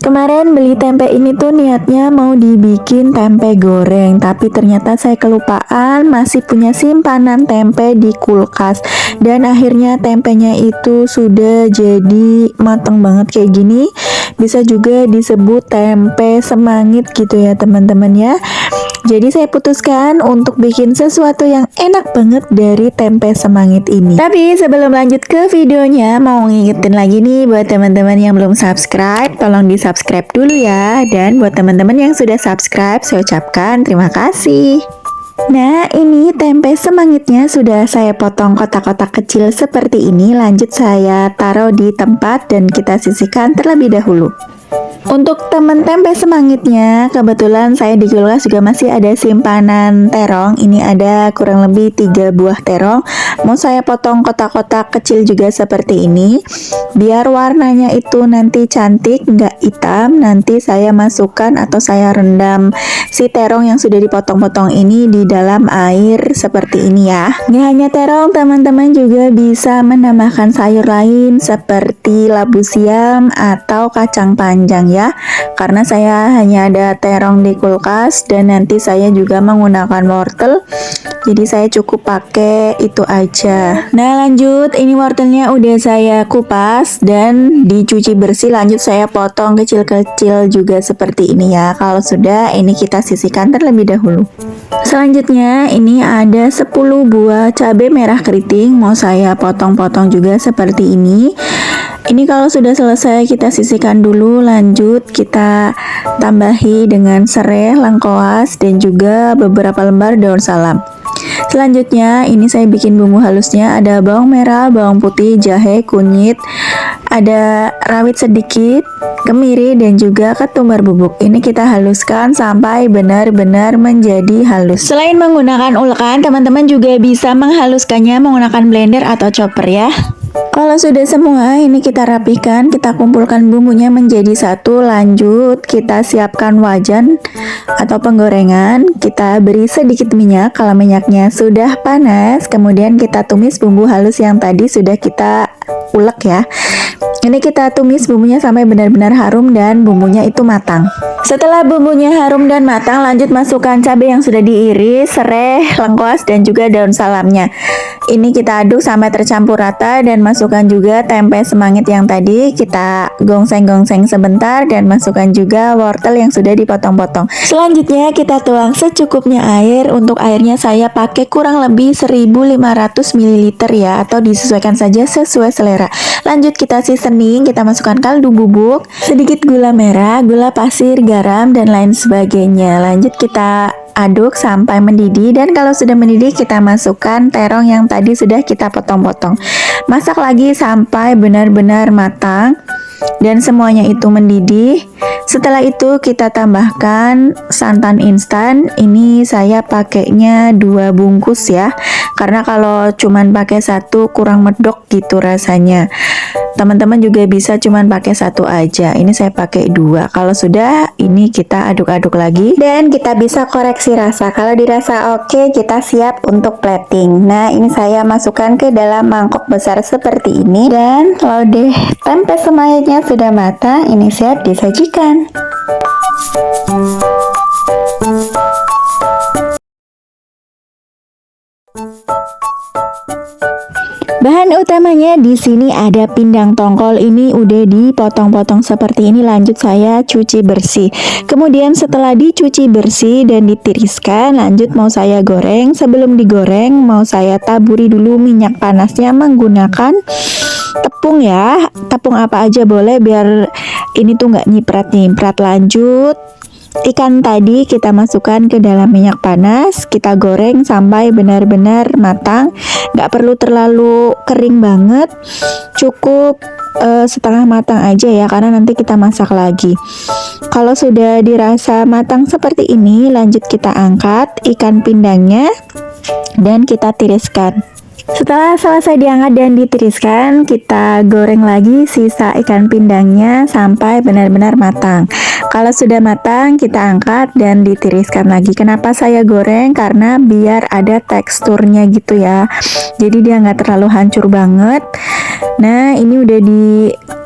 Kemarin beli tempe ini tuh niatnya mau dibikin tempe goreng, tapi ternyata saya kelupaan masih punya simpanan tempe di kulkas. Dan akhirnya tempenya itu sudah jadi matang banget kayak gini. Bisa juga disebut tempe semangit gitu ya teman-teman ya. Jadi saya putuskan untuk bikin sesuatu yang enak banget dari tempe semangit ini. Tapi sebelum lanjut ke videonya, mau ngingetin lagi nih buat teman-teman yang belum subscribe, tolong di subscribe dulu ya. Dan buat teman-teman yang sudah subscribe, saya ucapkan terima kasih. Nah, ini tempe semangitnya sudah saya potong kotak-kotak kecil seperti ini. Lanjut saya taruh di tempat dan kita sisihkan terlebih dahulu. Untuk temen tempe semangitnya, kebetulan saya di kulkas juga masih ada simpanan terong. Ini ada kurang lebih 3 buah terong. Mau saya potong kotak-kotak kecil juga seperti ini. Biar warnanya itu nanti cantik, nggak hitam. Nanti saya masukkan atau saya rendam si terong yang sudah dipotong-potong ini di dalam air seperti ini ya. Nggak hanya terong, teman-teman juga bisa menambahkan sayur lain seperti labu siam atau kacang panjang ya, karena saya hanya ada terong di kulkas dan nanti saya juga menggunakan wortel, jadi saya cukup pakai itu aja. Nah lanjut, ini wortelnya udah saya kupas dan dicuci bersih. Lanjut saya potong kecil-kecil juga seperti ini ya. Kalau sudah, ini kita sisihkan terlebih dahulu. Selanjutnya ini ada 10 buah cabai merah keriting, mau saya potong-potong juga seperti ini. Ini kalau sudah selesai kita sisihkan dulu. Lanjut kita tambahi dengan serai, lengkoas, dan juga beberapa lembar daun salam. Selanjutnya ini saya bikin bumbu halusnya. Ada bawang merah, bawang putih, jahe, kunyit, ada rawit sedikit, kemiri, dan juga ketumbar bubuk. Ini kita haluskan sampai benar-benar menjadi halus. Selain menggunakan ulekan, teman-teman juga bisa menghaluskannya menggunakan blender atau chopper ya. Kalau sudah semua, ini kita rapikan, kita kumpulkan bumbunya menjadi satu. Lanjut kita siapkan wajan atau penggorengan. Kita beri sedikit minyak. Kalau minyaknya sudah panas, kemudian kita tumis bumbu halus yang tadi sudah kita ulek ya. Ini kita tumis bumbunya sampai benar-benar harum dan bumbunya itu matang. Setelah bumbunya harum dan matang, lanjut masukkan cabai yang sudah diiris, serai, lengkuas, dan juga daun salamnya. Ini kita aduk sampai tercampur rata dan masukkan juga tempe semangit yang tadi. Kita gongseng-gongseng sebentar dan masukkan juga wortel yang sudah dipotong-potong. Selanjutnya kita tuang secukupnya air. Untuk airnya saya pakai kurang lebih 1500 ml ya, atau disesuaikan saja sesuai selera. Lanjut kita seasoning, kita masukkan kaldu bubuk, sedikit gula merah, gula pasir, garam, dan lain sebagainya. Lanjut kita aduk sampai mendidih, dan kalau sudah mendidih kita masukkan terong yang tadi sudah kita potong-potong. Masak lagi sampai benar-benar matang dan semuanya itu mendidih. Setelah itu kita tambahkan santan instan. Ini saya pakainya 2 bungkus ya, karena kalau cuman pakai 1 kurang medok gitu rasanya. Teman-teman juga bisa cuman pakai 1 aja. Ini saya pakai 2. Kalau sudah, ini kita aduk-aduk lagi dan kita bisa koreksi rasa. Kalau dirasa oke, kita siap untuk plating. Nah, ini saya masukkan ke dalam mangkok besar seperti ini, dan lodeh tempe semangitnya sudah matang. Ini siap disajikan. Bahan utamanya di sini ada pindang tongkol. Ini udah dipotong-potong seperti ini. Lanjut saya cuci bersih. Kemudian setelah dicuci bersih dan ditiriskan, lanjut mau saya goreng. Sebelum digoreng mau saya taburi dulu minyak panasnya menggunakan tepung ya. Tepung apa aja boleh biar ini tuh nggak nyiprat-nyiprat. Lanjut ikan tadi kita masukkan ke dalam minyak panas, kita goreng sampai benar-benar matang. Gak perlu terlalu kering banget, cukup setengah matang aja ya, karena nanti kita masak lagi. Kalau sudah dirasa matang seperti ini, lanjut kita angkat ikan pindangnya dan kita tiriskan. Setelah selesai diangkat dan ditiriskan, kita goreng lagi sisa ikan pindangnya sampai benar-benar matang. Kalau sudah matang, kita angkat dan ditiriskan lagi. Kenapa saya goreng? Karena biar ada teksturnya gitu ya. Jadi dia nggak terlalu hancur banget. Nah, ini udah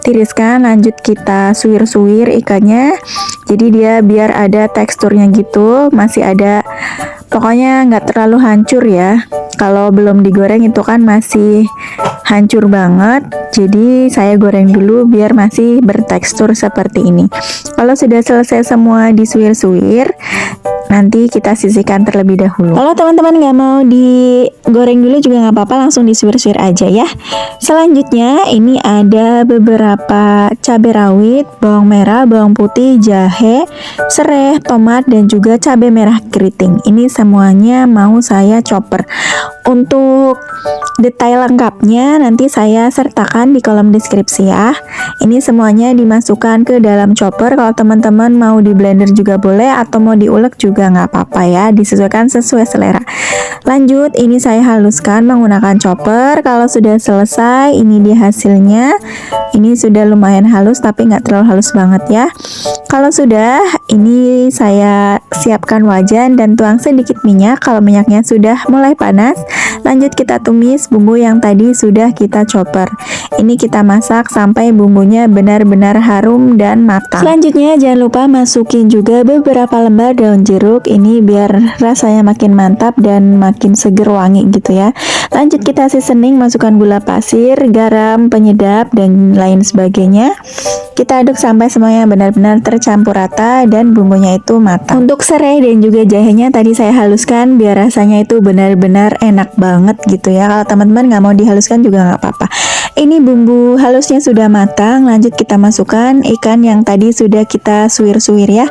tiriskan, lanjut kita suwir-suwir ikannya. Jadi dia biar ada teksturnya gitu, masih ada, pokoknya nggak terlalu hancur ya. Kalau belum digoreng itu kan masih hancur banget. Jadi saya goreng dulu biar masih bertekstur seperti ini. Kalau sudah selesai semua disuwir-suwir, nanti kita sisihkan terlebih dahulu. Kalau teman-teman nggak mau digoreng dulu juga nggak apa-apa, langsung disuwir-suwir aja ya. Selanjutnya ini ada beberapa cabai rawit, bawang merah, bawang putih, jahe, serai, tomat, dan juga cabai merah keriting. Ini semuanya mau saya chopper. Untuk detail lengkapnya nanti saya sertakan di kolom deskripsi ya. Ini semuanya dimasukkan ke dalam chopper. Kalau teman-teman mau di blender juga boleh, atau mau diulek juga nggak apa-apa ya, disesuaikan sesuai selera. Lanjut, ini saya haluskan menggunakan chopper. Kalau sudah selesai, ini dia hasilnya. Ini sudah lumayan halus tapi nggak terlalu halus banget ya. Kalau sudah, ini saya siapkan wajan dan tuang sedikit minyak. Kalau minyaknya sudah mulai panas, lanjut kita tumis bumbu yang tadi sudah kita chopper. Ini kita masak sampai bumbunya benar-benar harum dan matang. Selanjutnya jangan lupa masukin juga beberapa lembar daun jeruk. Ini biar rasanya makin mantap dan makin seger wangi gitu ya. Lanjut kita seasoning, masukkan gula pasir, garam, penyedap, dan lain sebagainya. Kita aduk sampai semuanya benar-benar tercampur rata dan bumbunya itu matang. Untuk serai dan juga jahenya tadi saya haluskan biar rasanya itu benar-benar enak banget gitu ya. Kalau teman-teman nggak mau dihaluskan juga nggak apa-apa. Ini bumbu halusnya sudah matang, lanjut kita masukkan ikan yang tadi sudah kita suwir-suwir ya.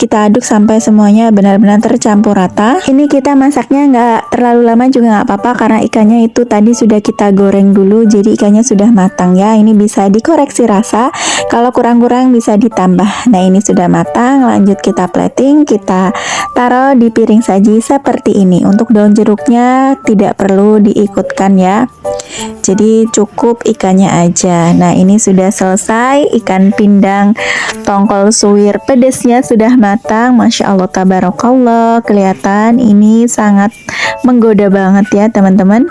Kita aduk sampai semuanya benar-benar tercampur rata. Ini kita masaknya nggak terlalu lama juga nggak apa-apa karena ikannya itu tadi sudah kita goreng dulu, jadi ikannya sudah matang ya. Ini bisa dikoreksi rasa, kalau kurang-kurang bisa ditambah. Nah ini sudah matang, lanjut kita plating, kita taruh di piring saji seperti ini. Untuk daun jeruknya tidak perlu diikutkan ya, jadi cukup ikannya aja. Nah ini sudah selesai, ikan pindang tongkol suwir pedesnya sudah matang. Masya Allah tabarakallah, kelihatan ini sangat menggoda banget ya teman-teman.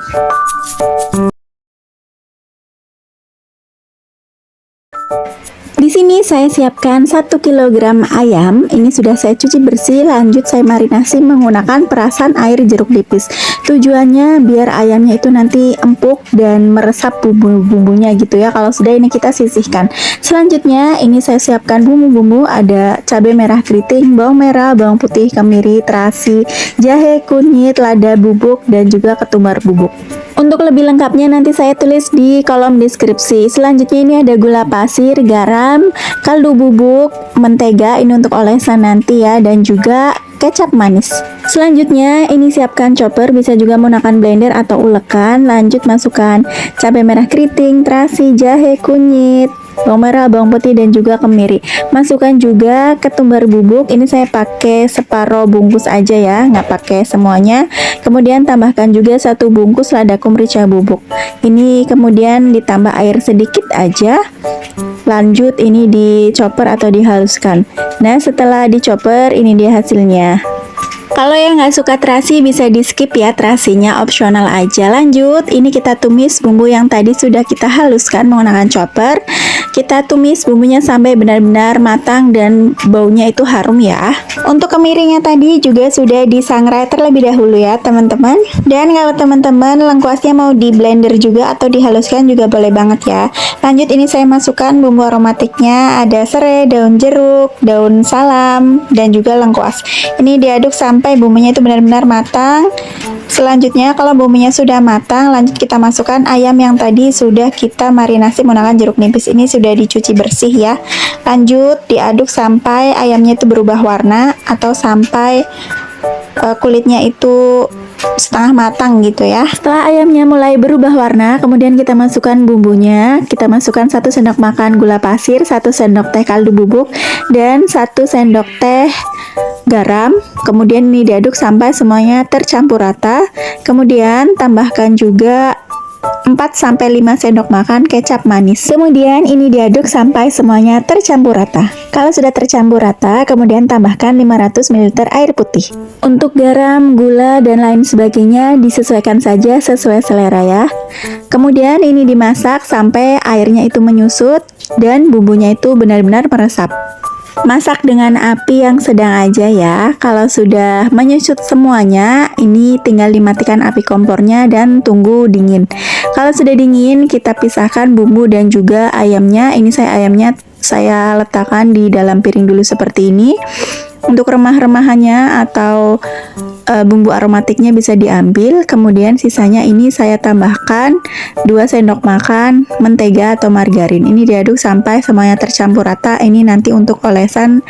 Di sini saya siapkan 1 kg ayam. Ini sudah saya cuci bersih, lanjut saya marinasi menggunakan perasan air jeruk nipis. Tujuannya biar ayamnya itu nanti empuk dan meresap bumbu-bumbunya gitu ya. Kalau sudah, ini kita sisihkan. Selanjutnya ini saya siapkan bumbu-bumbu, ada cabai merah keriting, bawang merah, bawang putih, kemiri, terasi, jahe, kunyit, lada bubuk, dan juga ketumbar bubuk. Untuk lebih lengkapnya nanti saya tulis di kolom deskripsi. Selanjutnya ini ada gula pasir, garam, kaldu bubuk, mentega, ini untuk olesan nanti ya, dan juga kecap manis. Selanjutnya ini siapkan chopper, bisa juga menggunakan blender atau ulekan. Lanjut masukkan cabai merah keriting, terasi, jahe, kunyit, bawang merah, bawang putih, dan juga kemiri. Masukkan juga ketumbar bubuk. Ini saya pakai separuh bungkus aja ya, nggak pakai semuanya. Kemudian tambahkan juga 1 bungkus lada merica bubuk. Ini kemudian ditambah air sedikit aja. Lanjut ini dichopper atau dihaluskan. Nah setelah dichopper, ini dia hasilnya. Kalau yang nggak suka terasi bisa di skip ya, terasinya opsional aja. Lanjut, ini kita tumis bumbu yang tadi sudah kita haluskan menggunakan chopper. Kita tumis bumbunya sampai benar-benar matang dan baunya itu harum ya. Untuk kemiringnya tadi juga sudah disangrai terlebih dahulu ya teman-teman. Dan kalau teman-teman lengkuasnya mau di blender juga atau dihaluskan juga boleh banget ya. Lanjut ini saya masukkan bumbu aromatiknya, ada serai, daun jeruk, daun salam, dan juga lengkuas. Ini diaduk sampai bumbunya itu benar-benar matang. Selanjutnya kalau bumbunya sudah matang, lanjut kita masukkan ayam yang tadi sudah kita marinasi menggunakan jeruk nipis. Ini sudah dicuci bersih ya. Lanjut diaduk sampai ayamnya itu berubah warna atau sampai kulitnya itu setengah matang gitu ya. Setelah ayamnya mulai berubah warna, kemudian kita masukkan bumbunya. Kita masukkan 1 sendok makan gula pasir, 1 sendok teh kaldu bubuk, dan 1 sendok teh garam. Kemudian ini diaduk sampai semuanya tercampur rata. Kemudian tambahkan juga 4-5 sendok makan kecap manis. Kemudian ini diaduk sampai semuanya tercampur rata. Kalau sudah tercampur rata, kemudian tambahkan 500 ml air putih. Untuk garam, gula, dan lain sebagainya disesuaikan saja sesuai selera ya. Kemudian ini dimasak sampai airnya itu menyusut. dan bumbunya itu benar-benar meresap. Masak dengan api yang sedang aja ya. Kalau sudah menyusut semuanya, ini tinggal dimatikan api kompornya dan tunggu dingin. Kalau sudah dingin, kita pisahkan bumbu dan juga ayamnya. Ini saya letakkan di dalam piring dulu seperti ini. Untuk remah-remahannya atau bumbu aromatiknya bisa diambil. Kemudian sisanya ini saya tambahkan 2 sendok makan mentega atau margarin. Ini diaduk sampai semuanya tercampur rata. Ini nanti untuk olesan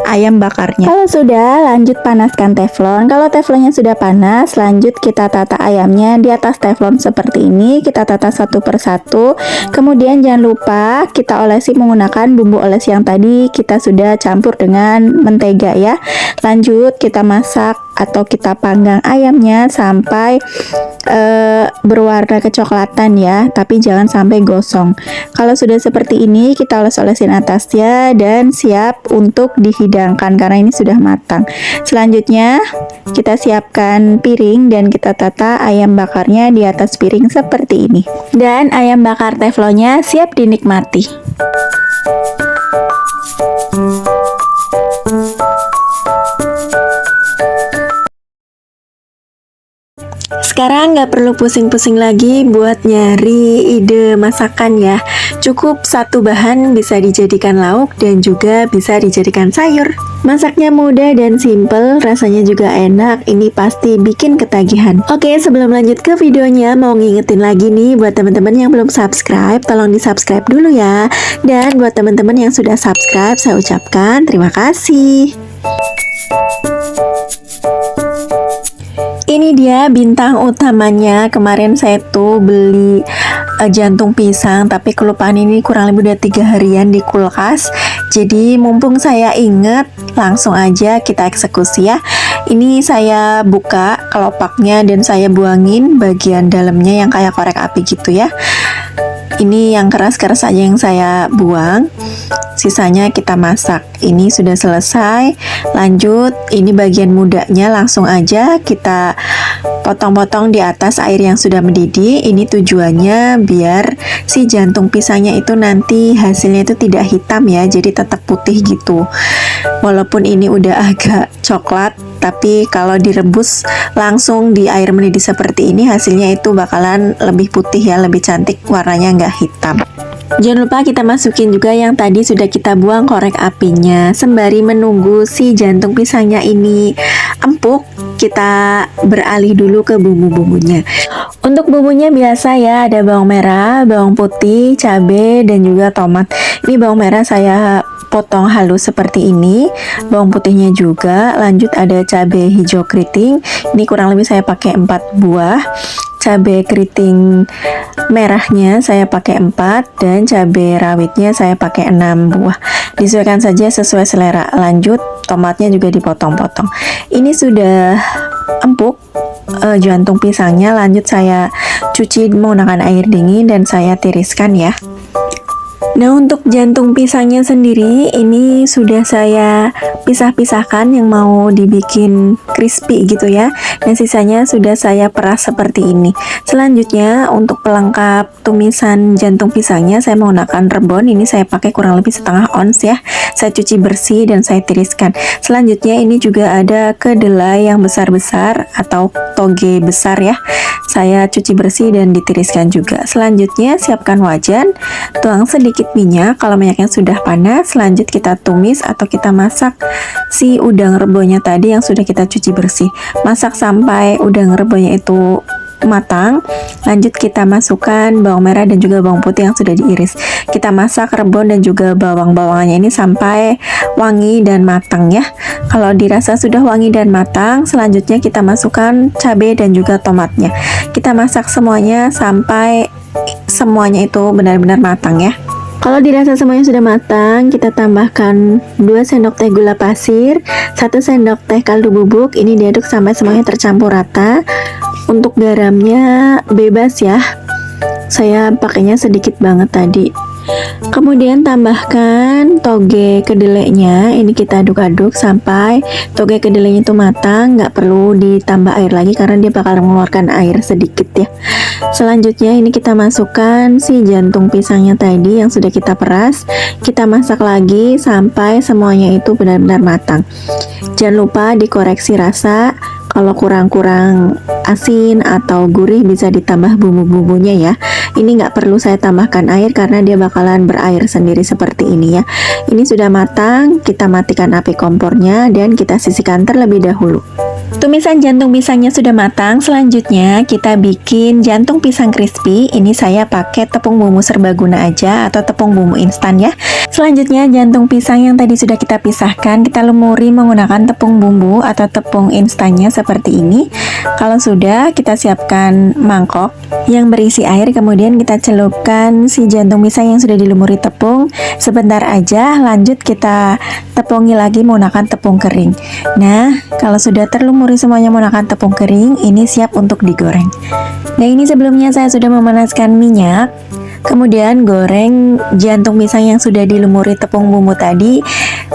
ayam bakarnya. Kalau sudah, lanjut panaskan teflon. Kalau teflonnya sudah panas, lanjut kita tata ayamnya di atas teflon seperti ini. Kita tata satu persatu. Kemudian jangan lupa kita olesi menggunakan bumbu oles yang tadi kita sudah campur dengan mentega ya. Lanjut kita masak atau kita panggang ayamnya sampai berwarna kecoklatan ya, tapi jangan sampai gosong. Kalau sudah seperti ini, kita oles-olesin atasnya dan siap untuk dihidangkan karena ini sudah matang. Selanjutnya kita siapkan piring dan kita tata ayam bakarnya di atas piring seperti ini. Dan ayam bakar teflonnya siap dinikmati. Sekarang nggak perlu pusing-pusing lagi buat nyari ide masakan ya. Cukup satu bahan bisa dijadikan lauk dan juga bisa dijadikan sayur. Masaknya mudah dan simple, rasanya juga enak. Ini pasti bikin ketagihan. Oke, sebelum lanjut ke videonya, mau ngingetin lagi nih buat teman-teman yang belum subscribe, tolong di subscribe dulu ya. Dan buat teman-teman yang sudah subscribe, saya ucapkan terima kasih. Ini dia bintang utamanya. Kemarin saya tuh beli jantung pisang, tapi kelupaan ini kurang lebih udah 3 harian di kulkas. Jadi mumpung saya inget, langsung aja kita eksekusi ya. Ini saya buka kelopaknya dan saya buangin bagian dalamnya yang kayak korek api gitu ya. Ini yang keras-keras aja yang saya buang. Sisanya kita masak. Ini sudah selesai. Lanjut, ini bagian mudanya langsung aja kita potong-potong di atas air yang sudah mendidih. Ini tujuannya biar si jantung pisangnya itu nanti hasilnya itu tidak hitam ya, jadi tetap putih gitu. Walaupun ini udah agak coklat, tapi kalau direbus langsung di air mendidih seperti ini, hasilnya itu bakalan lebih putih ya, lebih cantik, warnanya nggak hitam. Jangan lupa kita masukin juga yang tadi sudah kita buang korek apinya. Sembari menunggu si jantung pisangnya ini empuk, kita beralih dulu ke bumbu-bumbunya. Untuk bumbunya biasa ya, ada bawang merah, bawang putih, cabai, dan juga tomat. Ini bawang merah saya potong halus seperti ini, bawang putihnya juga. Lanjut ada cabai hijau keriting, ini kurang lebih saya pakai 4 buah. Cabai keriting merahnya saya pakai 4 dan cabai rawitnya saya pakai 6 buah. Disesuaikan saja sesuai selera. Lanjut tomatnya juga dipotong-potong. Ini sudah empuk jantung pisangnya. Lanjut saya cuci menggunakan air dingin dan saya tiriskan ya. Nah, untuk jantung pisangnya sendiri ini sudah saya pisah-pisahkan yang mau dibikin crispy gitu ya. Dan sisanya sudah saya peras seperti ini. Selanjutnya untuk pelengkap tumisan jantung pisangnya saya menggunakan rebon. Ini saya pakai kurang lebih setengah ons ya. Saya cuci bersih dan saya tiriskan. Selanjutnya ini juga ada kedelai yang besar-besar atau toge besar ya. Saya cuci bersih dan ditiriskan juga. Selanjutnya siapkan wajan, tuang sedikit minyak. Kalau minyaknya sudah panas, lanjut kita tumis atau kita masak si udang rebonnya tadi yang sudah kita cuci bersih. Masak sampai udang rebonnya itu matang. Lanjut kita masukkan bawang merah dan juga bawang putih yang sudah diiris. Kita masak rebon dan juga bawang-bawangannya ini sampai wangi dan matang ya. Kalau dirasa sudah wangi dan matang, selanjutnya kita masukkan cabai dan juga tomatnya. Kita masak semuanya sampai semuanya itu benar-benar matang ya. Kalau dirasa semuanya sudah matang, kita tambahkan 2 sendok teh gula pasir, 1 sendok teh kaldu bubuk. Ini diaduk sampai semuanya tercampur rata. Untuk garamnya bebas ya. Saya pakainya sedikit banget tadi. Kemudian tambahkan toge kedelainya. Ini kita aduk-aduk sampai toge kedelainya itu matang. Nggak perlu ditambah air lagi karena dia bakal mengeluarkan air sedikit ya. Selanjutnya ini kita masukkan si jantung pisangnya tadi yang sudah kita peras. Kita masak lagi sampai semuanya itu benar-benar matang. Jangan lupa dikoreksi rasa. Kalau kurang-kurang asin atau gurih bisa ditambah bumbu-bumbunya ya. Ini nggak perlu saya tambahkan air karena dia bakalan berair sendiri seperti ini ya. Ini sudah matang, kita matikan api kompornya dan kita sisihkan terlebih dahulu. Tumisan jantung pisangnya sudah matang. Selanjutnya kita bikin jantung pisang crispy. Ini saya pakai tepung bumbu serbaguna aja atau tepung bumbu instan ya. Selanjutnya jantung pisang yang tadi sudah kita pisahkan, kita lumuri menggunakan tepung bumbu atau tepung instannya seperti ini. Kalau sudah, kita siapkan mangkok yang berisi air, kemudian kita celupkan si jantung pisang yang sudah dilumuri tepung. Sebentar aja, lanjut kita tepungi lagi menggunakan tepung kering. Nah, kalau sudah terlumuri semuanya menggunakan tepung kering, ini siap untuk digoreng. Nah, ini sebelumnya saya sudah memanaskan minyak. Kemudian goreng jantung pisang yang sudah dilumuri tepung bumbu tadi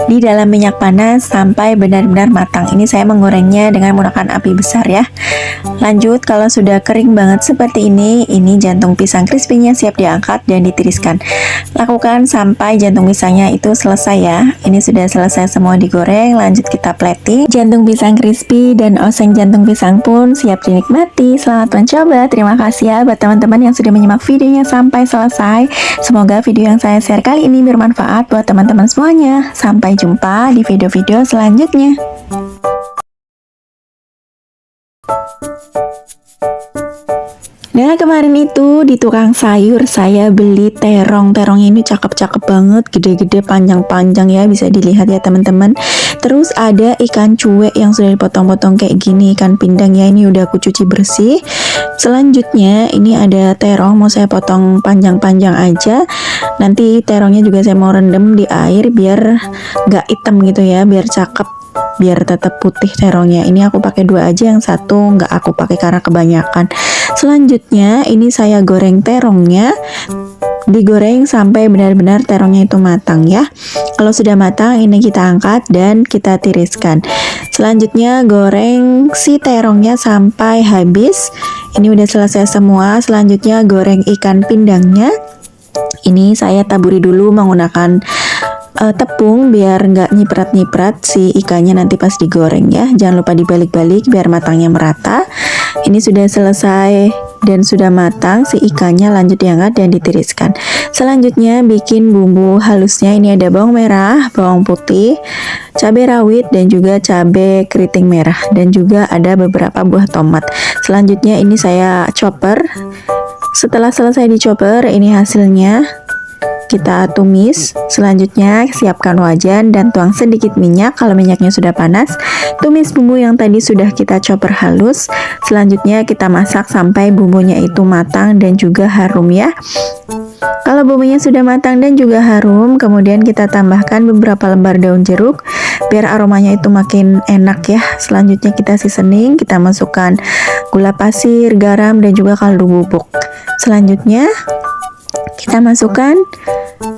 di dalam minyak panas sampai benar-benar matang. Ini saya menggorengnya dengan menggunakan api besar ya. Lanjut, kalau sudah kering banget seperti ini jantung pisang crispy-nya siap diangkat dan ditiriskan. Lakukan sampai jantung pisangnya itu selesai ya. Ini sudah selesai semua digoreng, lanjut kita plating. Jantung pisang crispy dan oseng jantung pisang pun siap dinikmati. Selamat mencoba. Terima kasih ya buat teman-teman yang sudah menyimak videonya sampai selesai. Semoga video yang saya share kali ini bermanfaat buat teman-teman semuanya. Sampai jumpa di video-video selanjutnya. Nah, kemarin itu di tukang sayur saya beli terong. Terongnya ini cakep-cakep banget, gede-gede, panjang-panjang ya, bisa dilihat ya teman-teman. Terus ada ikan cuek yang sudah dipotong-potong kayak gini, ikan pindang ya, ini udah aku cuci bersih. Selanjutnya ini ada terong, mau saya potong panjang-panjang aja. Nanti terongnya juga saya mau rendam di air biar nggak hitam gitu ya, biar cakep, biar tetap putih terongnya. Ini aku pakai 2 aja, yang satu nggak aku pakai karena kebanyakan. Selanjutnya ini saya goreng terongnya, digoreng sampai benar-benar terongnya itu matang ya. Kalau sudah matang ini kita angkat dan kita tiriskan. Selanjutnya goreng si terongnya sampai habis. Ini udah selesai semua. Selanjutnya goreng ikan pindangnya. Ini saya taburi dulu menggunakan tepung biar nggak nyiprat-nyiprat si ikannya nanti pas digoreng ya. Jangan lupa dibalik-balik biar matangnya merata. Ini sudah selesai dan sudah matang si ikannya, lanjut diangkat dan ditiriskan. Selanjutnya bikin bumbu halusnya. Ini ada bawang merah, bawang putih, cabai rawit dan juga cabai keriting merah, dan juga ada beberapa buah tomat. Selanjutnya ini saya chopper. Setelah selesai di chopper, ini hasilnya. Kita tumis. Selanjutnya siapkan wajan dan tuang sedikit minyak. Kalau minyaknya sudah panas, tumis bumbu yang tadi sudah kita chopper halus. Selanjutnya kita masak sampai bumbunya itu matang dan juga harum ya. Kalau bumbunya sudah matang dan juga harum, kemudian kita tambahkan beberapa lembar daun jeruk biar aromanya itu makin enak ya. Selanjutnya kita seasoning, kita masukkan gula pasir, garam dan juga kaldu bubuk. Selanjutnya kita masukkan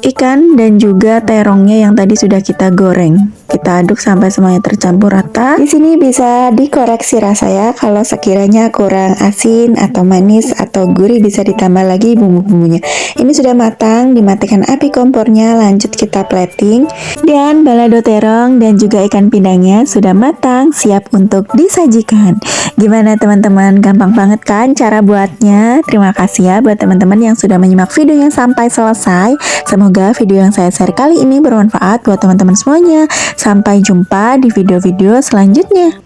ikan dan juga terongnya yang tadi sudah kita goreng. Kita aduk sampai semuanya tercampur rata. Di sini bisa dikoreksi rasa ya. Kalau sekiranya kurang asin atau manis atau gurih bisa ditambah lagi bumbu-bumbunya. Ini sudah matang, dimatikan api kompornya, lanjut kita plating. Dan balado terong dan juga ikan pindangnya sudah matang, siap untuk disajikan. Gimana teman-teman? Gampang banget kan cara buatnya? Terima kasih ya buat teman-teman yang sudah menyimak videonya sampai selesai. Semoga video yang saya share kali ini bermanfaat buat teman-teman semuanya. Sampai jumpa di video-video selanjutnya.